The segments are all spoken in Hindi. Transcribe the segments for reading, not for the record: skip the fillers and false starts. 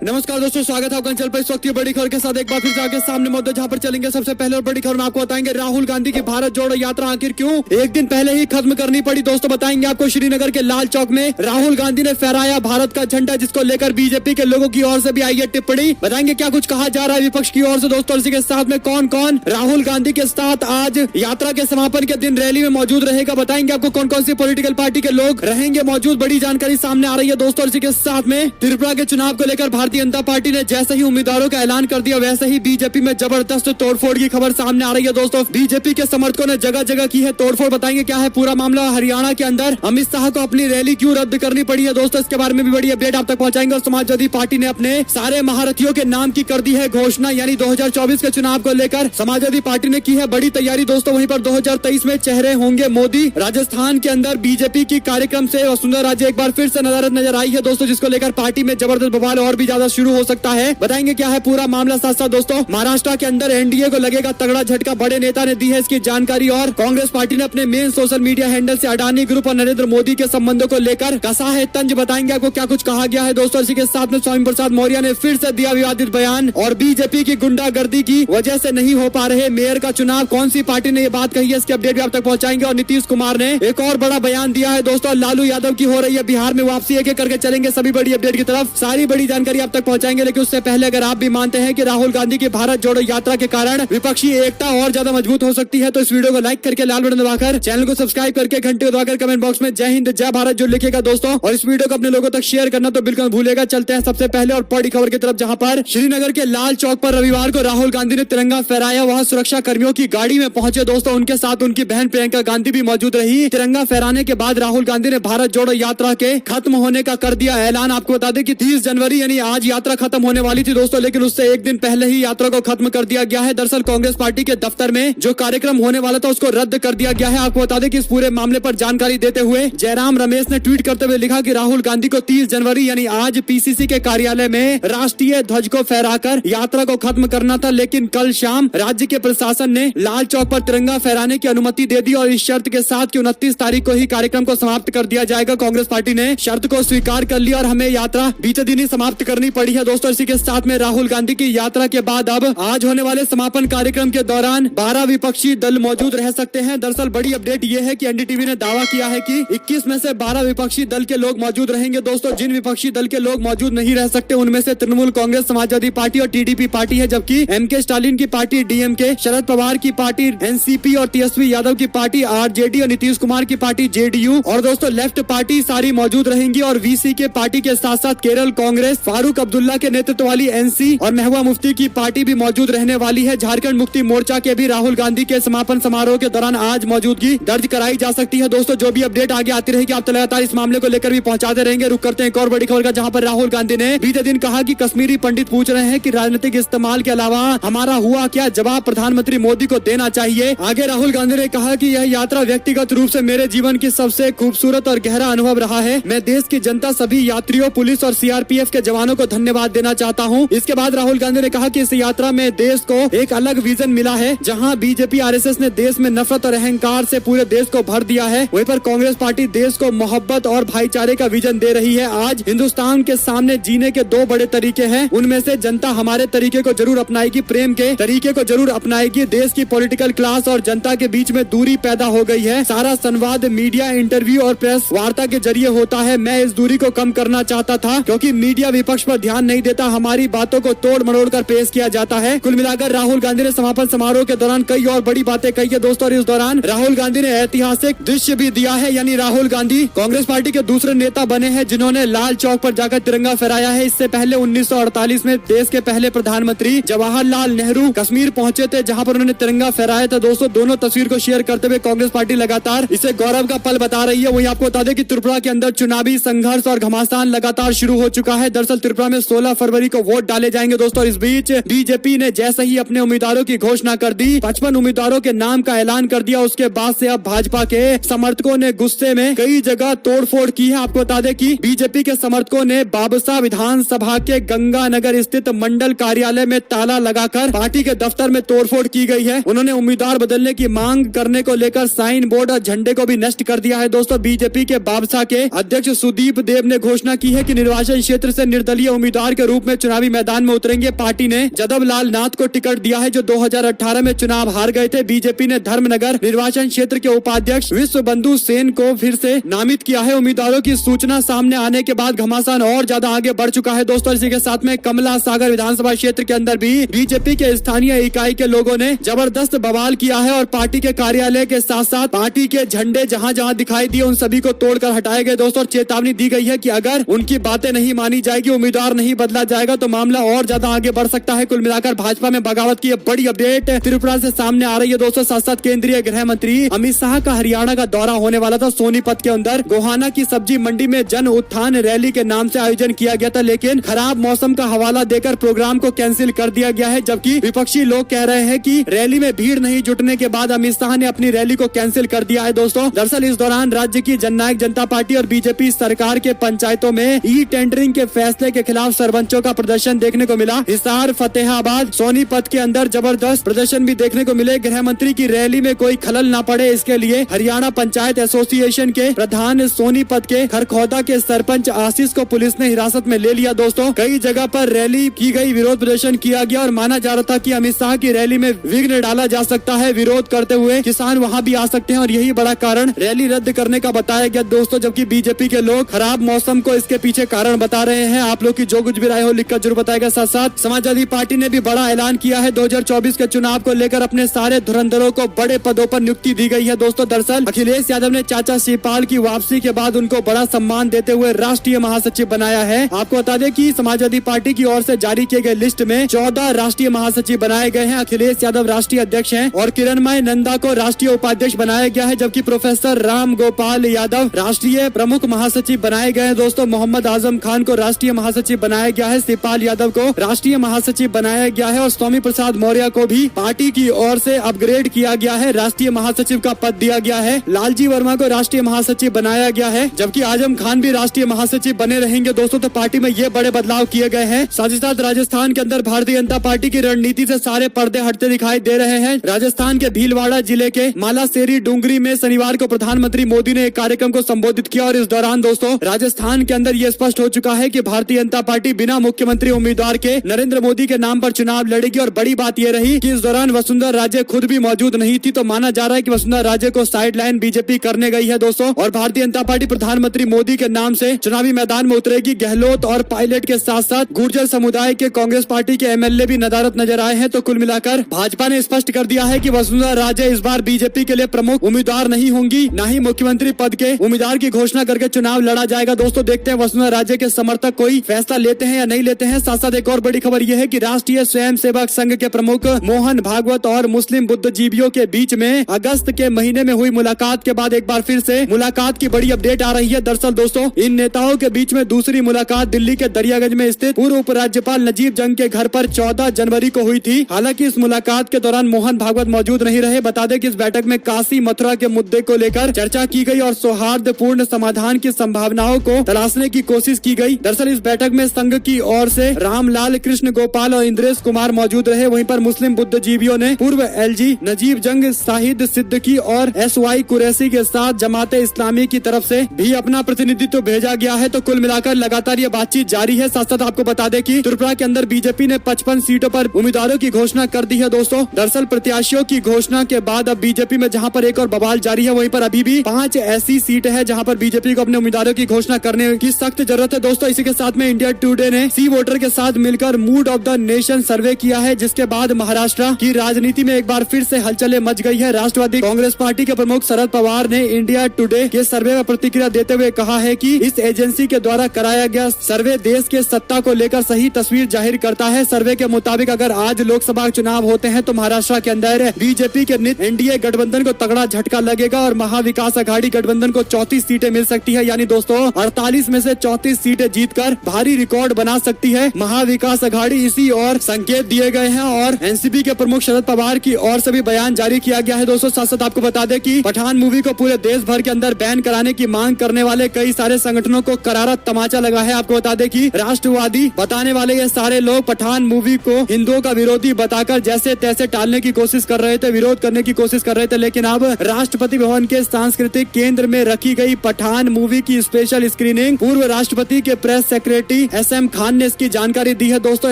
नमस्कार दोस्तों, स्वागत है आपका चैनल पर। इस वक्त ये बड़ी खबर के साथ एक बार फिर से आगे सामने मौजूद, जहां पर चलेंगे सबसे पहले और बड़ी खबर में आपको बताएंगे राहुल गांधी की भारत जोड़ो यात्रा आखिर क्यों एक दिन पहले ही खत्म करनी पड़ी। दोस्तों बताएंगे आपको श्रीनगर के लाल चौक में राहुल गांधी ने फहराया भारत का झंडा, जिसको लेकर बीजेपी के लोगों की ओर से भी आई है टिप्पणी। बताएंगे क्या कुछ कहा जा रहा है विपक्ष की ओर से। दोस्तों इसी के साथ में कौन कौन राहुल गांधी के साथ आज यात्रा के समापन के दिन रैली में मौजूद रहेगा, बताएंगे आपको कौन कौन सी पॉलिटिकल पार्टी के लोग रहेंगे मौजूद। बड़ी जानकारी सामने आ रही है दोस्तों। इसी के साथ में त्रिपुरा के चुनाव को लेकर भारतीय जनता पार्टी ने जैसे ही उम्मीदवारों का ऐलान कर दिया, वैसे ही बीजेपी में जबरदस्त तोड़फोड़ की खबर सामने आ रही है दोस्तों। बीजेपी के समर्थकों ने जगह जगह की है तोड़फोड़। बताएंगे क्या है पूरा मामला। हरियाणा के अंदर अमित शाह को अपनी रैली क्यों रद्द करनी पड़ी है दोस्तों, इसके बारे में भी बड़ी अपडेट आप तक पहुंचाएंगे। और समाजवादी पार्टी ने अपने सारे महारथियों के नाम की कर दी है घोषणा, यानी 2024 के चुनाव को लेकर समाजवादी पार्टी ने की है बड़ी तैयारी दोस्तों। वहीं पर 2023 में चेहरे होंगे मोदी। राजस्थान के अंदर बीजेपी की कार्यक्रम से वसुंधरा राजे एक बार फिर से नजर आई है दोस्तों, जिसको लेकर पार्टी में जबरदस्त बवाल और भी ज्यादा शुरू हो सकता है। बताएंगे क्या है पूरा मामला। साथ साथ दोस्तों महाराष्ट्र के अंदर एनडीए को लगेगा तगड़ा झटका, बड़े नेता ने दी है इसकी जानकारी। और कांग्रेस पार्टी ने अपने मेन सोशल मीडिया हैंडल से अडानी ग्रुप और नरेंद्र मोदी के संबंधों को लेकर कसा है तंज। बताएंगे आपको क्या कुछ कहा गया है दोस्तों। इसी के साथ में स्वामी प्रसाद मौर्य ने फिर से दिया विवादित बयान, और बीजेपी की गुंडागर्दी की वजह से नहीं हो पा रहे मेयर का चुनाव। कौन सी पार्टी ने ये बात कही है, इसकी अपडेट भी आप तक पहुंचाएंगे। और नीतीश कुमार ने एक और बड़ा बयान दिया है दोस्तों। लालू यादव की हो रही है बिहार में वापसी, एक एक करके चलेंगे सभी बड़ी अपडेट की तरफ। सारी बड़ी जानकारी आप तक पहुंचाएंगे, लेकिन उससे पहले अगर आप भी मानते हैं कि राहुल गांधी की भारत जोड़ो यात्रा के कारण विपक्षी एकता और ज्यादा मजबूत हो सकती है, तो इस वीडियो को लाइक करके लाल बटन दबाकर चैनल को सब्सक्राइब करके घंटे दबाकर कमेंट बॉक्स में जय हिंद जय भारत जो लिखेगा दोस्तों। और इस वीडियो को अपने लोगों तक शेयर करना तो बिल्कुल भूलेगा। चलते हैं सबसे पहले और बड़ी खबर की तरफ, जहां पर श्रीनगर के लाल चौक पर रविवार को राहुल गांधी ने तिरंगा फहराया। वहां सुरक्षा कर्मियों की गाड़ी में पहुंचे दोस्तों, उनके साथ उनकी बहन प्रियंका गांधी भी मौजूद रही। तिरंगा फहराने के बाद राहुल गांधी ने भारत जोड़ो यात्रा के खत्म होने का कर दिया ऐलान। आपको बता दें कि 30 जनवरी यानी आज यात्रा खत्म होने वाली थी दोस्तों, लेकिन उससे एक दिन पहले ही यात्रा को खत्म कर दिया गया है। दरअसल कांग्रेस पार्टी के दफ्तर में जो कार्यक्रम होने वाला था उसको रद्द कर दिया गया है। आपको बता दें कि इस पूरे मामले पर जानकारी देते हुए जयराम रमेश ने ट्वीट करते हुए लिखा कि राहुल गांधी को 30 जनवरी यानी आज पीसीसी के कार्यालय में राष्ट्रीय ध्वज को फहराकर यात्रा को खत्म करना था, लेकिन कल शाम राज्य के प्रशासन ने लाल चौक पर तिरंगा फहराने की अनुमति दे दी, और इस शर्त के साथ कि 29 तारीख को ही कार्यक्रम को समाप्त कर दिया जाएगा। कांग्रेस पार्टी ने शर्त को स्वीकार कर लिया और हमें यात्रा बीते दिन ही समाप्त करनी पड़ी है दोस्तों। इसी के साथ में राहुल गांधी की यात्रा के बाद अब आज होने वाले समापन कार्यक्रम के दौरान 12 विपक्षी दल मौजूद रह सकते हैं। दरअसल बड़ी अपडेट ये है कि एनडीटीवी ने दावा किया है कि 21 में से 12 विपक्षी दल के लोग मौजूद रहेंगे दोस्तों। जिन विपक्षी दल के लोग मौजूद नहीं रह सकते उनमें से तृणमूल कांग्रेस, समाजवादी पार्टी और टीडीपी पार्टी है, जबकि एमके स्टालिन की पार्टी डीएमके, शरद पवार की पार्टी एनसीपी और तेजस्वी यादव की पार्टी आरजेडी और नीतीश कुमार की पार्टी जेडीयू और दोस्तों लेफ्ट पार्टी सारी मौजूद रहेंगी। और वीसी के पार्टी के साथ साथ केरल कांग्रेस, फारूक अब्दुल्ला के नेतृत्व वाली एनसी और महबूबा मुफ्ती की पार्टी भी मौजूद रहने वाली है। झारखंड मुक्ति मोर्चा के भी राहुल गांधी के समापन समारोह के दौरान आज मौजूदगी दर्ज कराई जा सकती है दोस्तों। जो भी अपडेट आगे आती रहेगी आप लगातार इस मामले को लेकर भी पहुंचाते रहेंगे। रुक करते हैं एक और बड़ी खबर का, जहां पर राहुल गांधी ने बीते दिन कहा कि कश्मीरी पंडित पूछ रहे हैं कि राजनीतिक इस्तेमाल के अलावा हमारा हुआ क्या, जवाब प्रधानमंत्री मोदी को देना चाहिए। आगे राहुल गांधी ने कहा कि यह यात्रा व्यक्तिगत रूप से मेरे जीवन की सबसे खूबसूरत और गहरा अनुभव रहा है। मैं देश की जनता, सभी यात्रियों, पुलिस और सीआरपीएफ के जवानों को धन्यवाद देना चाहता हूं। इसके बाद राहुल गांधी ने कहा कि इस यात्रा में देश को एक अलग विजन मिला है, जहां बीजेपी आरएसएस ने देश में नफरत और अहंकार से पूरे देश को भर दिया है, वहीं पर कांग्रेस पार्टी देश को मोहब्बत और भाईचारे का विजन दे रही है। आज हिंदुस्तान के सामने जीने के 2 बड़े तरीके हैं, उनमें से जनता हमारे तरीके को जरूर अपनाएगी, प्रेम के तरीके को जरूर अपनाएगी। देश की पॉलिटिकल क्लास और जनता के बीच में दूरी पैदा हो गई है। सारा संवाद मीडिया, इंटरव्यू और प्रेस वार्ता के जरिए होता है। मैं इस दूरी को कम करना चाहता था, क्योंकि मीडिया विपक्ष पर ध्यान नहीं देता, हमारी बातों को तोड़ मरोड़ कर पेश किया जाता है। कुल मिलाकर राहुल गांधी ने समापन समारोह के दौरान कई और बड़ी बातें कही है दोस्तों। और इस दौरान राहुल गांधी ने ऐतिहासिक दृश्य भी दिया है, यानी राहुल गांधी कांग्रेस पार्टी के दूसरे नेता बने हैं जिन्होंने लाल चौक पर जाकर तिरंगा फहराया है। इससे पहले 1948 में देश के पहले प्रधानमंत्री जवाहरलाल नेहरू कश्मीर पहुंचे थे, जहां पर उन्होंने तिरंगा फहराया था दोस्तों। दोनों तस्वीर को शेयर करते हुए कांग्रेस पार्टी लगातार इसे गौरव का पल बता रही है। वहीं आपको बता दें कि त्रिपुरा के अंदर चुनावी संघर्ष और घमासान लगातार शुरू हो चुका है। दरअसल त्रिपुरा में 16 फरवरी को वोट डाले जाएंगे दोस्तों। इस बीच बीजेपी ने जैसे ही अपने उम्मीदवारों की घोषणा कर दी, 55 उम्मीदवारों के नाम का ऐलान कर दिया, उसके बाद से अब भाजपा के समर्थकों ने गुस्से में कई जगह तोड़फोड़ की है। आपको बता दें कि बीजेपी के समर्थकों ने बाबसा विधानसभा के गंगानगर स्थित मंडल कार्यालय में ताला लगाकर पार्टी के दफ्तर में तोड़फोड़ की गई है। उन्होंने उम्मीदवार बदलने की मांग करने को लेकर साइन बोर्ड और झंडे को भी नष्ट कर दिया है दोस्तों। बीजेपी के बाबसा के अध्यक्ष सुदीप देव ने घोषणा की है कि निर्वाचन क्षेत्र से निर्दलीय उम्मीदवार के रूप में चुनावी मैदान में उतरेंगे। पार्टी ने जदब लाल नाथ को टिकट दिया है, जो 2018 में चुनाव हार गए थे। बीजेपी ने धर्मनगर निर्वाचन क्षेत्र के उपाध्यक्ष विश्व बंधु सेन को फिर से नामित किया है। उम्मीदवारों की सूचना सामने आने के बाद घमासान और ज्यादा आगे बढ़ चुका है दोस्तों। इसी के साथ में कमला सागर विधानसभा क्षेत्र के अंदर भी बीजेपी के स्थानीय इकाई के लोगों ने जबरदस्त बवाल किया है और पार्टी के कार्यालय के साथ साथ पार्टी के झंडे जहां जहां दिखाई दिए उन सभी को तोड़कर हटाए गए दोस्तों। और चेतावनी दी गई है कि अगर उनकी बातें नहीं मानी जाएगी, उम्मीदवार नहीं बदला जाएगा तो मामला और ज्यादा आगे बढ़ सकता है। कुल मिलाकर भाजपा में बगावत की बड़ी अपडेट त्रिपुरा से सामने आ रही है दोस्तों। साथ साथ केंद्रीय गृह मंत्री अमित शाह का हरियाणा का दौरा होने वाला था। सोनीपत के अंदर गोहाना की सब्जी मंडी में जन उत्थान रैली के नाम से आयोजन किया गया था, लेकिन खराब मौसम का हवाला देकर प्रोग्राम को कैंसिल कर दिया गया है। जबकि विपक्षी लोग कह रहे हैं कि रैली में भीड़ नहीं जुटने के बाद अमित शाह ने अपनी रैली को कैंसिल कर दिया है दोस्तों। दरअसल इस दौरान राज्य की जननायक जनता पार्टी और बीजेपी सरकार के पंचायतों में ई टेंडरिंग के फैसले के खिलाफ सरपंचों का प्रदर्शन देखने को मिला। हिसार, फतेहाबाद, सोनीपत के अंदर जबरदस्त प्रदर्शन भी देखने को मिले। गृह मंत्री की रैली में कोई खलल न पड़े, इसके लिए हरियाणा पंचायत एसोसिएशन के प्रधान सोनीपत के खरखौदा के सरपंच आशीष को पुलिस ने हिरासत में ले लिया दोस्तों। कई जगह पर रैली की गई, विरोध प्रदर्शन किया गया और माना जा रहा था कि अमित शाह की रैली में विघ्न डाला जा सकता है। विरोध करते हुए किसान वहां भी आ सकते हैं और यही बड़ा कारण रैली रद्द करने का बताया गया दोस्तों। जबकि बीजेपी के लोग खराब मौसम को इसके पीछे कारण बता रहे हैं। आप लोग की जो कुछ भी राय हो लिखकर जरूर बताएगा। साथ साथ समाजवादी पार्टी ने भी बड़ा ऐलान किया है। 2024 के चुनाव को लेकर अपने सारे धुरंधरों को बड़े पदों पर नियुक्ति दी गई है दोस्तों। दरअसल अखिलेश यादव ने चाचा शिवपाल की वापसी के बाद उनको बड़ा सम्मान देते हुए राष्ट्रीय महासचिव बनाया है। आपको बता दें कि समाजवादी पार्टी की ओर से जारी किए गए लिस्ट में 14 राष्ट्रीय महासचिव बनाए गए हैं। अखिलेश यादव राष्ट्रीय अध्यक्ष हैं और किरणमय नंदा को राष्ट्रीय उपाध्यक्ष बनाया गया है। जबकि प्रोफेसर राम गोपाल यादव राष्ट्रीय प्रमुख महासचिव बनाए गए हैं दोस्तों। मोहम्मद आजम खान को राष्ट्रीय महासचिव बनाया गया है। शिवपाल यादव को राष्ट्रीय महासचिव बनाया गया है और स्वामी प्रसाद मौर्य को भी पार्टी की ओर से अपग्रेड किया गया है, राष्ट्रीय महासचिव का पद दिया गया है। लालजी वर्मा को राष्ट्रीय महासचिव बनाया गया है। जबकि आजम खान भी राष्ट्रीय महासचिव बने रहेंगे दोस्तों। तो पार्टी में ये बड़े बदलाव किए गए हैं। साथ ही साथ राजस्थान के अंदर भारतीय जनता पार्टी की रणनीति से सारे पर्दे हटते दिखाई दे रहे हैं। राजस्थान के भीलवाड़ा जिले के मालासेरी डूंगरी में शनिवार को प्रधानमंत्री मोदी ने एक कार्यक्रम को संबोधित किया और इस दौरान दोस्तों राजस्थान के अंदर ये स्पष्ट हो चुका है कि भारतीय जनता पार्टी बिना मुख्यमंत्री उम्मीदवार के नरेंद्र मोदी के नाम पर चुनाव लड़ेगी। और बड़ी बात यह रही कि इस दौरान वसुंधरा राजे खुद भी मौजूद नहीं थी, तो माना जा रहा है कि वसुंधरा राजे को साइड लाइन बीजेपी करने गई है दोस्तों। और भारतीय जनता पार्टी प्रधानमंत्री मोदी के नाम से चुनावी मैदान में उतरेगी। गहलोत और पायलट के साथ साथ गुर्जर समुदाय के कांग्रेस पार्टी के एमएलए भी नदारत नजर आए हैं। तो कुल मिलाकर भाजपा ने स्पष्ट कर दिया है कि वसुंधरा राजे इस बार बीजेपी के लिए प्रमुख उम्मीदवार नहीं होंगी, न ही मुख्यमंत्री पद के उम्मीदवार की घोषणा करके चुनाव लड़ा जाएगा दोस्तों। देखते हैं वसुंधरा राजे के समर्थक कोई फैसला लेते हैं या नहीं लेते हैं। साथ साथ एक और बड़ी खबर यह है कि राष्ट्रीय स्वयंसेवक संघ के प्रमुख मोहन भागवत और मुस्लिम बुद्धिजीवियों के बीच में अगस्त के महीने में हुई मुलाकात के बाद एक बार फिर से मुलाकात की बड़ी अपडेट आ रही है। दरअसल दोस्तों इन नेताओं के बीच में दूसरी मुलाकात दिल्ली के दरियागंज में स्थित पूर्व उपराज्यपाल नजीब जंग के घर पर 14 जनवरी को हुई थी। हालांकि इस मुलाकात के दौरान मोहन भागवत मौजूद नहीं रहे। बता दें कि इस बैठक में काशी मथुरा के मुद्दे को लेकर चर्चा की गई और सौहार्दपूर्ण समाधान की संभावनाओं को तलाशने की कोशिश की गई। दरअसल इस बैठक में संघ की ओर से रामलाल कृष्ण गोपाल और इंद्रेश कुमार मौजूद रहे। वहीं पर मुस्लिम बुद्धिजीवियों ने पूर्व एलजी नजीब जंग, शाहिद सिद्दीकी और एसवाई कुरैशी के साथ जमाते इस्लामी की तरफ से भी अपना प्रतिनिधित्व भेजा गया है। तो कुल मिलाकर लगातार ये बातचीत जारी है। साथ साथ आपको बता दें कि त्रिपुरा के अंदर बीजेपी ने 55 सीटों पर उम्मीदवारों की घोषणा कर दी है दोस्तों। दरअसल प्रत्याशियों की घोषणा के बाद अब बीजेपी में जहां पर एक और बवाल जारी है, वहीं पर अभी भी 5 ऐसी सीट है जहां पर बीजेपी को अपने उम्मीदवारों की घोषणा करने की सख्त जरूरत है दोस्तों। इसी के साथ में इंडिया टुडे ने सी वोटर के साथ मिलकर मूड ऑफ द नेशन सर्वे किया है, जिसके बाद महाराष्ट्र की राजनीति में एक बार फिर से हलचलें मच गई है। राष्ट्रवादी कांग्रेस पार्टी के प्रमुख शरद पवार ने इंडिया टुडे के सर्वे में प्रतिक्रिया देते हुए कहा है कि इस एजेंसी के द्वारा कराया गया सर्वे देश के सत्ता को लेकर सही तस्वीर जाहिर करता है। सर्वे के मुताबिक अगर आज लोकसभा चुनाव होते हैं तो महाराष्ट्र के अंदर बीजेपी के नित एनडीए गठबंधन को तगड़ा झटका लगेगा और महाविकास अघाड़ी गठबंधन को 34 सीटें मिल सकती है। यानी दोस्तों 48 में से 34 सीटें जीतकर भारी रिकॉर्ड बना सकती है महाविकास अघाड़ी। इसी और संकेत दिए गए हैं और एनसीपी के प्रमुख शरद पवार की ओर से भी बयान जारी किया गया है दोस्तों। साथ साथ आपको बता दें कि पठान मूवी को पूरे देश भर के अंदर बैन कराने की मांग करने वाले कई सारे संगठनों को करारा तमाचा लगा है। आपको बता दें कि राष्ट्रवादी बताने वाले ये सारे लोग पठान मूवी को हिंदुओं का विरोधी बताकर जैसे तैसे टालने की कोशिश कर रहे थे, विरोध करने की कोशिश कर रहे थे। लेकिन अब राष्ट्रपति भवन के सांस्कृतिक केंद्र में रखी गई पठान मूवी की स्पेशल स्क्रीनिंग पूर्व राष्ट्रपति के press secretary DGP SM Khan ने इसकी जानकारी दी है। दोस्तों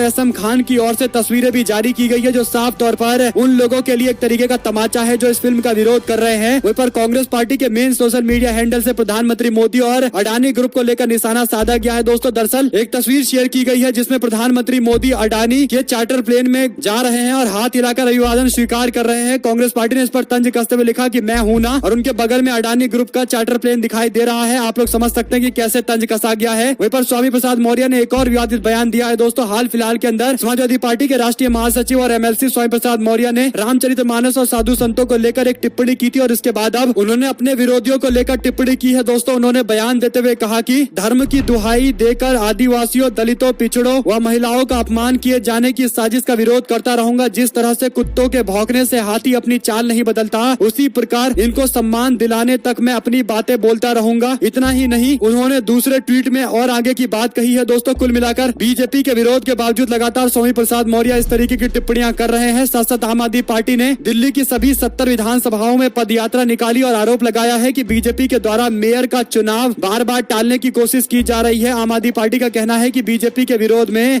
एसएम खान की ओर से तस्वीरें भी जारी की गई है जो साफ तौर पर उन लोगों के लिए एक तरीके का तमाचा है जो इस फिल्म का विरोध कर रहे हैं। वहीं पर कांग्रेस पार्टी के मेन सोशल मीडिया हैंडल से प्रधानमंत्री मोदी और अडानी ग्रुप को लेकर निशाना साधा गया है। दोस्तों दरअसल एक तस्वीर शेयर की गई है जिसमें प्रधानमंत्री मोदी अडानी के चार्टर प्लेन में जा रहे हैं और हाथ हिलाकर अभिवादन स्वीकार कर रहे हैं। कांग्रेस पार्टी ने इस पर तंज कसते हुए लिखा कि मैं हूं ना, और उनके बगल में अडानी ग्रुप का चार्टर प्लेन दिखाई दे रहा है। आप लोग समझ सकते हैं कि कैसे तंज कसा गया है। वहीं पर स्वामी प्रसाद मौर्य ने एक और विवादित बयान दिया है। दोस्तों हाल फिलहाल के अंदर समाजवादी पार्टी के राष्ट्रीय महासचिव और एमएलसी स्वामी प्रसाद मौर्य ने रामचरितमानस और साधु संतों को लेकर एक टिप्पणी की थी और इसके बाद अब उन्होंने अपने विरोधियों को लेकर टिप्पणी की है। दोस्तों उन्होंने बयान देते हुए कहा कि धर्म की दुहाई देकर आदिवासियों, दलितों, पिछड़ों व महिलाओं का अपमान किए जाने की साजिश का विरोध करता रहूंगा। जिस तरह से कुत्तों के भौंकने से हाथी अपनी चाल नहीं बदलता, उसी प्रकार इनको सम्मान दिलाने तक मैं अपनी बातें बोलता रहूंगा। इतना ही नहीं, उन्होंने दूसरे ट्वीट में और आगे की बात कही है। दोस्तों कुल मिलाकर बीजेपी के विरोध के बावजूद लगातार स्वामी प्रसाद मौर्य इस तरीके की टिप्पणियां कर रहे हैं। साथ साथ आम आदमी पार्टी ने दिल्ली की सभी 70 विधानसभाओं में पदयात्रा निकाली और आरोप लगाया है कि बीजेपी के द्वारा मेयर का चुनाव बार बार टालने की कोशिश की जा रही है। आम आदमी पार्टी का कहना है कि बीजेपी के विरोध में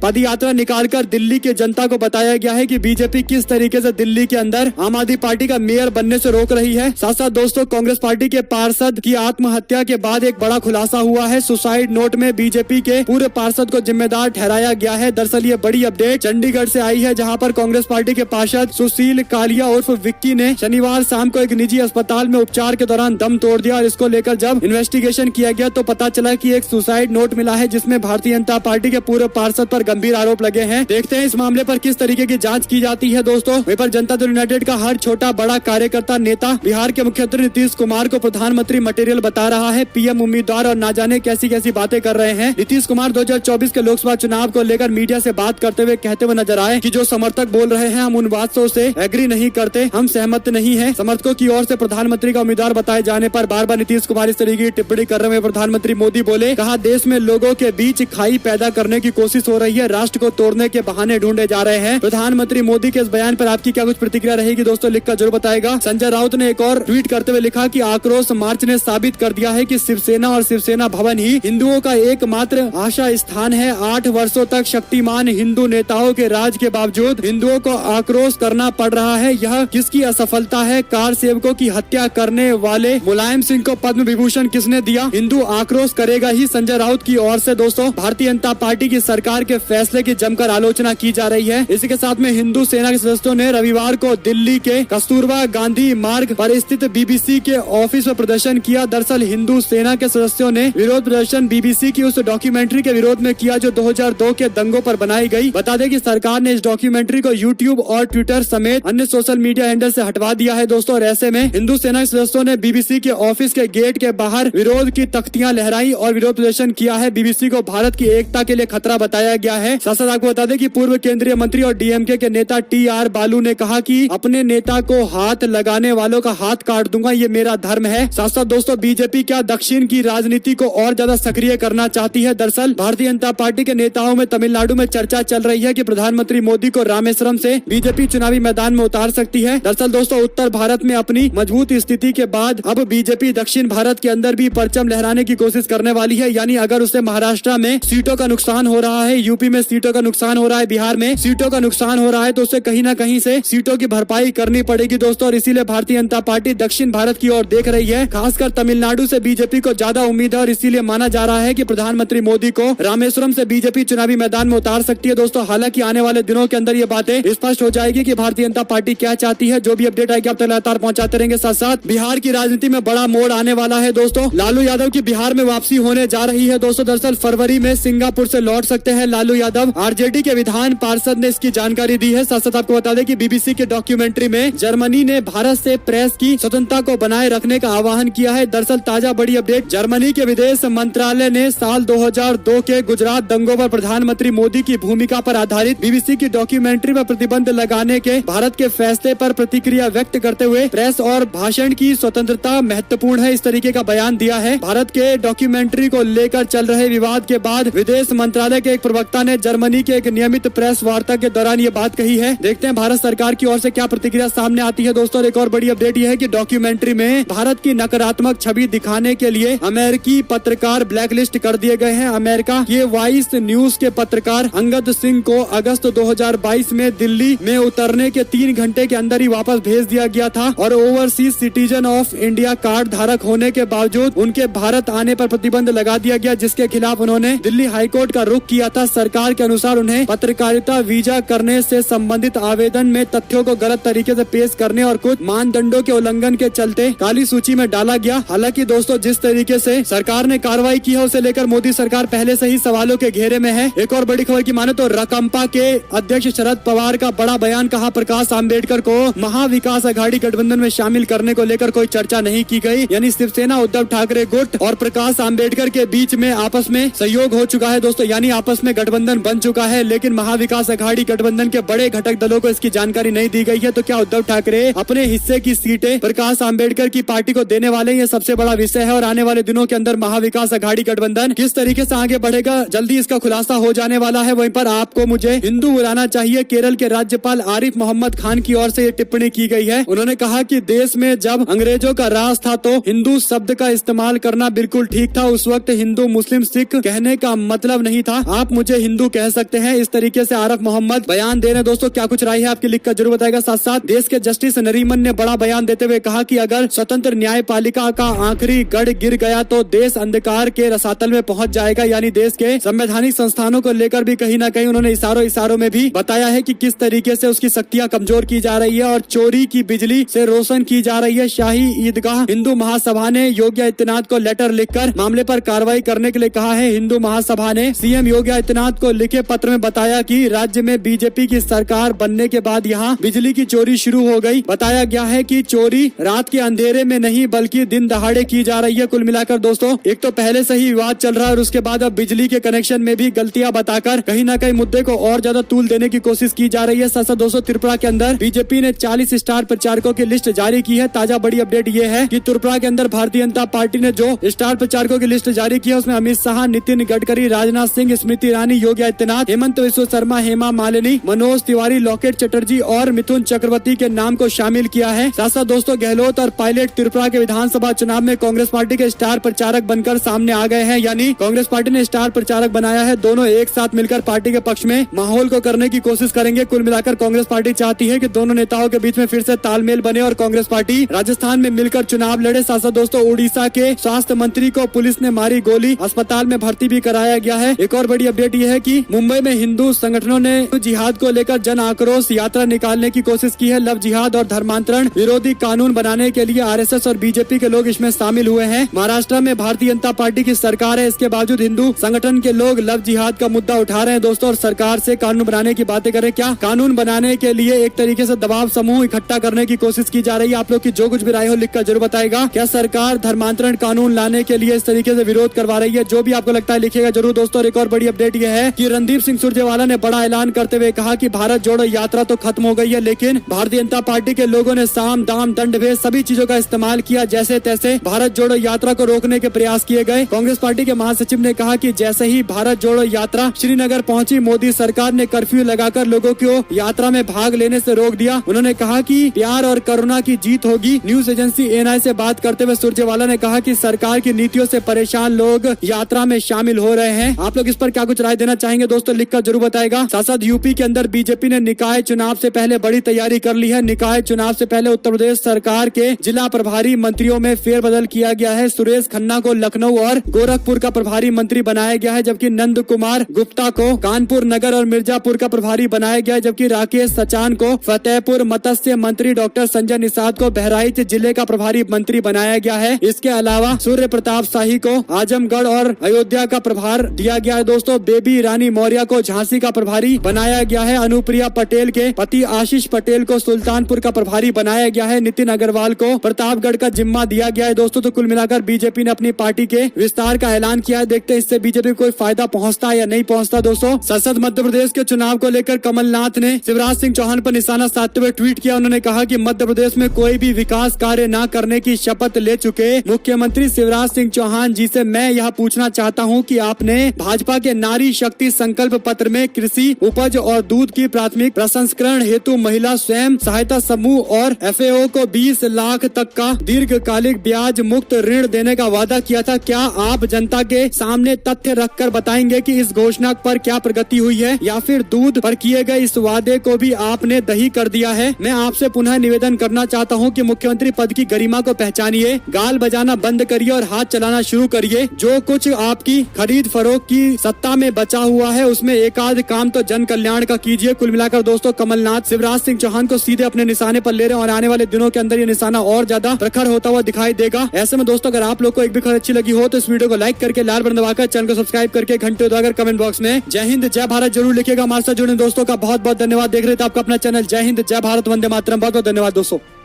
पदयात्रा निकालकर दिल्ली के जनता को बताया गया है कि बीजेपी किस तरीके से दिल्ली के अंदर आम आदमी पार्टी का मेयर बनने से रोक रही है। साथ साथ दोस्तों कांग्रेस पार्टी के पार्षद की आत्महत्या के बाद एक बड़ा खुलासा हुआ है। सुसाइड नोट में बीजेपी के पूरे पार्षद को जिम्मेदार ठहराया गया है। दरअसल ये बड़ी अपडेट चंडीगढ़ से आई है जहां पर कांग्रेस पार्टी के पार्षद सुशील कालिया उर्फ विक्की ने शनिवार शाम को एक निजी अस्पताल में उपचार के दौरान दम तोड़ दिया और इसको लेकर जब इन्वेस्टिगेशन किया गया तो पता चला कि एक सुसाइड नोट मिला है जिसमें भारतीय जनता पार्टी के पूरे पार्षद पर गंभीर आरोप लगे हैं। देखते हैं इस मामले पर किस तरीके की जांच की जाती है। दोस्तों वहीं पर जनता दल यूनाइटेड का हर छोटा बड़ा कार्यकर्ता नेता बिहार के मुख्यमंत्री नीतीश कुमार को प्रधानमंत्री मटेरियल बता रहा है। पीएम उम्मीदवार और ना जाने कैसी कैसी बातें कर रहे हैं। नीतीश कुमार 2024 के लोकसभा चुनाव को लेकर मीडिया से बात करते हुए कहते हुए नजर आए कि जो समर्थक बोल रहे हैं हम उन बातों से एग्री नहीं करते, हम सहमत नहीं है। समर्थकों की ओर से प्रधानमंत्री का उम्मीदवार बताए जाने पर बार बार नीतीश कुमार इस तरीके की टिप्पणी कर रहे हैं। प्रधानमंत्री मोदी बोले, कहा देश में लोगों के बीच खाई पैदा करने की कोशिश हो रही है, राष्ट्र को तोड़ने के बहाने ढूंढे जा रहे हैं। प्रधानमंत्री मोदी के इस बयान पर आपकी क्या कुछ प्रतिक्रिया रहेगी दोस्तों, लिखकर जरूर बताएगा। संजय राउत ने एक और ट्वीट करते हुए लिखा कि आक्रोश मार्च ने साबित कर दिया है कि शिवसेना और शिवसेना भवन ही हिंदुओं का एकमात्र आशा स्थान है। 8 वर्षों तक शक्तिमान हिंदू नेताओं के राज के बावजूद हिंदुओं को आक्रोश करना पड़ रहा है। यह किसकी असफलता है? कार सेवकों की हत्या करने वाले मुलायम सिंह को पद्म विभूषण किसने दिया? हिंदू आक्रोश करेगा ही। संजय राउत की ओर से दोस्तों भारतीय जनता पार्टी की सरकार के फैसले की जमकर आलोचना की जा रही है। इसी के साथ में हिंदू सेना के सदस्यों ने रविवार को दिल्ली के कस्तूरबा गांधी मार्ग पर स्थित बीबीसी के ऑफिस में प्रदर्शन किया। दरअसल हिंदू सेना के सदस्यों ने विरोध प्रदर्शन बीबीसी की उस डॉक्यूमेंट्री के विरोध में किया जो 2002 के दंगों पर बनाई गई। बता दें कि सरकार ने इस डॉक्यूमेंट्री को यूट्यूब और ट्विटर समेत अन्य सोशल मीडिया हैंडल से हटवा दिया है दोस्तों। और ऐसे में हिंदू सेना के सदस्यों ने बीबीसी के ऑफिस के गेट के बाहर विरोध की तख्तियां लहराई और विरोध प्रदर्शन किया है। बीबीसी को भारत की एकता के लिए खतरा बताया गया है। साथ साथ आपको बता दें कि पूर्व केंद्रीय मंत्री और डीएमके के नेता टीआर बालू ने कहा कि अपने नेता को हाथ लगाने वालों का हाथ काट दूंगा, ये मेरा धर्म है। साथ साथ दोस्तों बीजेपी क्या दक्षिण की राजनीति को और ज्यादा सक्रिय करना चाहती है? दरअसल भारतीय जनता पार्टी के नेताओं में तमिलनाडु में चर्चा चल रही है कि प्रधानमंत्री मोदी को रामेश्वरम से बीजेपी चुनावी मैदान में उतार सकती है। दरअसल दोस्तों उत्तर भारत में अपनी मजबूत स्थिति के बाद अब बीजेपी दक्षिण भारत के अंदर भी परचम लहराने की कोशिश करने वाली है। यानी अगर उसे महाराष्ट्र में सीटों का नुकसान हो रहा है, यूपी में सीटों का नुकसान हो रहा है, बिहार में सीटों का नुकसान हो रहा है, तो उसे कहीं ना कहीं से सीटों की भरपाई करनी पड़ेगी दोस्तों। और इसीलिए भारतीय जनता पार्टी दक्षिण भारत की ओर देख रही है। खासकर तमिलनाडु से बीजेपी को ज्यादा उम्मीद है और इसीलिए माना जा रहा है कि प्रधानमंत्री मोदी को रामेश्वरम से बीजेपी चुनावी मैदान में उतार सकती है दोस्तों। हालांकि आने वाले दिनों के अंदर ये बातें स्पष्ट हो जाएगी कि भारतीय जनता पार्टी क्या चाहती है। जो भी अपडेट आएगी आप तक लगातार पहुंचाते रहेंगे। साथ साथ बिहार की राजनीति में बड़ा मोड़ आने वाला है दोस्तों। लालू यादव की बिहार में वापसी होने जा रही है दोस्तों। दरअसल फरवरी में सिंगापुर से लौट सकते हैं लालू यादव। आरजेडी के विधान पार्षद ने इसकी जानकारी दी है। साथ साथ आपको बता दें कि बीबीसी के डॉक्यूमेंट्री में जर्मनी ने भारत से प्रेस की स्वतंत्रता को बनाए रखने का आह्वान किया है। दरअसल ताजा बड़ी अपडेट, जर्मनी के विदेश मंत्रालय ने साल 2002 के गुजरात दंगों पर प्रधानमंत्री मोदी की भूमिका पर आधारित बीबीसी की डॉक्यूमेंट्री पर प्रतिबंध लगाने के भारत के फैसले पर प्रतिक्रिया व्यक्त करते हुए प्रेस और भाषण की स्वतंत्रता महत्वपूर्ण है, इस तरीके का बयान दिया है। भारत के डॉक्यूमेंट्री को लेकर चल रहे विवाद के बाद विदेश मंत्रालय के एक प्रवक्ता ने जर्मनी के एक नियमित प्रेस वार्ता के दौरान ये बात कही है। देखते हैं भारत सरकार की ओर से क्या प्रतिक्रिया सामने आती है दोस्तों। एक और बड़ी अपडेट ये है कि डॉक्यूमेंट्री में भारत की नकारात्मक छवि दिखाने के लिए अमेरिकी पत्रकार ब्लैकलिस्ट कर दिए गए हैं। अमेरिका के वॉइस न्यूज के पत्रकार अंगद सिंह को अगस्त 2022 में दिल्ली में उतरने के 3 घंटे के अंदर ही वापस भेज दिया गया था और overseas citizen of India card धारक होने के बावजूद उनके भारत आने पर प्रतिबंध लगा दिया गया, जिसके खिलाफ उन्होंने दिल्ली हाईकोर्ट का रुख किया था। सरकार के अनुसार उन्हें पत्रकारिता वीजा करने से संबंधित आवेदन में तथ्यों को गलत तरीके से पेश करने और कुछ मानदंडों के उल्लंघन के चलते काली सूची में डाला गया। हालांकि दोस्तों, जिस तरीके से सरकार ने कार्रवाई की है उसे लेकर मोदी सरकार पहले से ही सवालों के घेरे में है। एक और बड़ी खबर की माने तो रकंपा के अध्यक्ष शरद पवार का बड़ा बयान, कहा प्रकाश आंबेडकर को महाविकास आघाड़ी गठबंधन में शामिल करने को लेकर कोई चर्चा नहीं की गई। यानी शिवसेना उद्धव ठाकरे गुट और प्रकाश आंबेडकर के बीच में आपस में सहयोग हो चुका है दोस्तों, यानी आपस में गठबंधन बन चुका है। लेकिन महाविकास आघाड़ी गठबंधन के बड़े घटक दलों को इसकी जानकारी नहीं दी गई है। तो क्या उद्धव ठाकरे अपने हिस्से की सीटें प्रकाश आंबेडकर की पार्टी को देने वाले, ये सबसे बड़ा विषय है। और आने वाले दिनों के अंदर महाविकास आघाड़ी गठबंधन किस तरीके से आगे बढ़ेगा, जल्दी इसका खुलासा हो जाने वाला है। वहीं पर आपको मुझे हिंदू बुलाना चाहिए, केरल के राज्यपाल आरिफ मोहम्मद खान की ओर से ये टिप्पणी की गई है। उन्होंने कहा कि देश में जब अंग्रेजों का राज था तो हिंदू शब्द का इस्तेमाल करना बिल्कुल ठीक था। उस वक्त हिंदू मुस्लिम सिख कहने का मतलब नहीं था। आप मुझे हिंदू कह सकते हैं। इस तरीके से आरिफ मोहम्मद बयान दे रहे हैं दोस्तों। क्या कुछ राय है आपकी, लिखकर जरूर बताएगा। साथ साथ देश के जस्टिस नरीमन ने बड़ा बयान देते हुए कहा कि अगर स्वतंत्र न्यायपालिका का आखिरी गढ़ गिर गया तो देश अंधकार के रसातल में पहुंच जाएगा। यानी देश के संवैधानिक संस्थानों को लेकर भी कहीं न कहीं उन्होंने इशारों में भी बताया है कि किस तरीके से उसकी शक्तियां कमजोर की जा रही है और चोरी की बिजली से रोशन की जा रही है। शाही ईदगाह हिंदू महासभा ने योगी आदित्यनाथ को लेटर लिखकर मामले पर कार्रवाई करने के लिए कहा है। हिंदू महासभा ने सीएम योगी आदित्यनाथ को लिखे पत्र में बताया कि राज्य में बीजेपी की सरकार बनने के बाद यहाँ बिजली की चोरी शुरू हो गई। बताया गया है कि चोरी रात के अंधेरे में नहीं बल्कि दिन दहाड़े की जा रही है। कुल मिलाकर दोस्तों, एक तो पहले से ही विवाद चल रहा है और उसके बाद अब बिजली के कनेक्शन में भी गलतियां बताकर कहीं न कहीं मुद्दे को और ज्यादा तूल देने की कोशिश की जा रही है। साथ दोस्तों, त्रिपुरा के अंदर बीजेपी ने 40 स्टार प्रचारकों की लिस्ट जारी की है। ताजा बड़ी अपडेट ये है कि त्रिपुरा के अंदर भारतीय जनता पार्टी ने जो स्टार प्रचारकों की लिस्ट जारी की है उसमें अमित शाह, नितिन गडकरी, राजनाथ सिंह, स्मृति ईरानी, योगी आदित्यनाथ, हेमंत बिस्वा शर्मा, हेमा मालिनी, मनोज तिवारी, लोकेट चटर्जी और मिथुन चक्रवर्ती के नाम को शामिल किया है। साथ दोस्तों, गहलोत और पायलट त्रिपुरा के विधानसभा चुनाव में कांग्रेस पार्टी के स्टार प्रचारक बनकर सामने आ गए हैं। यानी कांग्रेस पार्टी ने स्टार प्रचारक बनाया है। दोनों एक साथ मिलकर पार्टी के पक्ष में माहौल को करने की कोशिश करेंगे। कुल मिलाकर कांग्रेस पार्टी चाहती है कि दोनों नेताओं के बीच में फिर से तालमेल बने और कांग्रेस पार्टी राजस्थान में मिलकर चुनाव लड़े। साथ दोस्तों, उड़ीसा के स्वास्थ्य मंत्री को पुलिस ने मारी गोली, अस्पताल में भर्ती भी कराया गया है। एक और बड़ी अपडेट यह है कि मुंबई में हिंदू संगठनों ने जिहाद को लेकर जन आक्रोश यात्रा निकालने की कोशिश की है। लव जिहाद और धर्मांतरण विरोधी कानून बनाने के लिए आरएसएस और बीजेपी के लोग इसमें शामिल हुए हैं। महाराष्ट्र में भारतीय जनता पार्टी की सरकार है, इसके बावजूद हिंदू संगठन के लोग लव जिहाद का मुद्दा उठा रहे हैं दोस्तों और सरकार से कानून बनाने की बातें कर रहे हैं। क्या कानून बनाने के लिए एक तरीके से दबाव समूह इकट्ठा करने की कोशिश की जा रही है? आप लोग की जो कुछ भी राय हो लिखकर जरूर बताएगा। क्या सरकार धर्मांतरण कानून लाने के लिए इस तरीके से विरोध करवा रही है? जो भी आपको लगता है लिखिएगा जरूर दोस्तों। और एक और बड़ी अपडेट यह है कि रणदीप सिंह सुरजेवाला ने बड़ा ऐलान करते हुए कहा कि भारत जोड़ो यात्रा तो खत्म हो गई है, लेकिन भारतीय जनता पार्टी के लोगों ने साम दाम दंड भेद सभी चीजों का इस्तेमाल किया। जैसे तैसे भारत जोड़ो यात्रा को रोकने के प्रयास किए गए। कांग्रेस पार्टी के महासचिव ने कहा कि जैसे ही भारत जोड़ो यात्रा श्रीनगर पहुंची, मोदी सरकार ने कर्फ्यू लगाकर लोगों को यात्रा में भाग लेने से रोक दिया। उन्होंने कहा कि प्यार और करुणा की जीत होगी। न्यूज एजेंसी एएनआई से बात करते हुए सुरजेवाला ने कहा कि सरकार की नीतियों से परेशान लोग यात्रा में शामिल हो रहे हैं। आप लोग इस पर क्या कुछ राय देना चाहेंगे दोस्तों, लिखकर जरूर बताएगा। साथ यूपी के अंदर बीजेपी ने निकाय चुनाव से पहले बड़ी तैयारी कर ली है। निकाय चुनाव से पहले उत्तर प्रदेश सरकार के जिला प्रभारी मंत्रियों में फेरबदल किया गया है। सुरेश खन्ना को लखनऊ और गोरखपुर का प्रभारी मंत्री बनाया गया है, जबकि नंद कुमार गुप्ता को कानपुर नगर और मिर्जापुर का प्रभारी बनाया गया है, जबकि राकेश सचान को फतेहपुर, मत्स्य मंत्री डॉक्टर संजय निषाद को बहराइच जिले का प्रभारी मंत्री बनाया गया है। इसके अलावा सूर्य प्रताप शाही को आजमगढ़ और अयोध्या का प्रभार दिया गया है दोस्तों। बेबी रानी मौर्य को झांसी का प्रभारी बनाया गया है। अनुप्रिया पटेल के पति आशीष पटेल को सुल्तानपुर का प्रभारी बनाया गया है। नितिन अग्रवाल को प्रतापगढ़ का जिम्मा दिया गया है दोस्तों। तो कुल मिलाकर बीजेपी ने अपनी पार्टी के विस्तार का ऐलान किया है। देखते हैं इससे बीजेपी को कोई फायदा पहुंचता है या नहीं पहुंचता दोस्तों। संसद मध्य प्रदेश के चुनाव को लेकर कमलनाथ ने शिवराज सिंह चौहान पर निशाना साधते हुए ट्वीट किया। उन्होंने कहा कि मध्य प्रदेश में कोई भी विकास कार्य न करने की शपथ ले चुके मुख्यमंत्री शिवराज सिंह चौहान जी से मैं यह पूछना चाहता हूं कि आपने भाजपा के नारी शक्ति शक्ति संकल्प पत्र में कृषि उपज और दूध की प्राथमिक प्रसंस्करण हेतु महिला स्वयं सहायता समूह और FAO को 20 लाख तक का दीर्घकालिक ब्याज मुक्त ऋण देने का वादा किया था। क्या आप जनता के सामने तथ्य रखकर बताएंगे कि इस घोषणा पर क्या प्रगति हुई है, या फिर दूध पर किए गए इस वादे को भी आपने दही कर दिया है? मैं आपसे पुनः निवेदन करना चाहता हूं कि मुख्यमंत्री पद की गरिमा को पहचानिए, गाल बजाना बंद करिए और हाथ चलाना शुरू करिए। जो कुछ आपकी खरीद फरोख्त की सत्ता में बचा हुआ है उसमें एक आध काम तो जन कल्याण का कीजिए। कुल मिलाकर दोस्तों, कमलनाथ शिवराज सिंह चौहान को सीधे अपने निशाने पर ले रहे हैं और आने वाले दिनों के अंदर ये निशाना और ज्यादा प्रखर होता हुआ दिखाई देगा। ऐसे में दोस्तों, अगर आप लोग को एक भी खबर अच्छी लगी हो तो इस वीडियो को लाइक करके, लाल बटन दबाकर, चैनल को सब्सक्राइब करके, घंटे दबाकर कमेंट बॉक्स में जय हिंद जय भारत जरूर लिखिएगा। हमारे साथ जुड़ने दोस्तों का बहुत बहुत धन्यवाद। देख रहे थे आपका अपना चैनल जय हिंद जय भारत वंदे मातरम। बहुत बहुत धन्यवाद दोस्तों।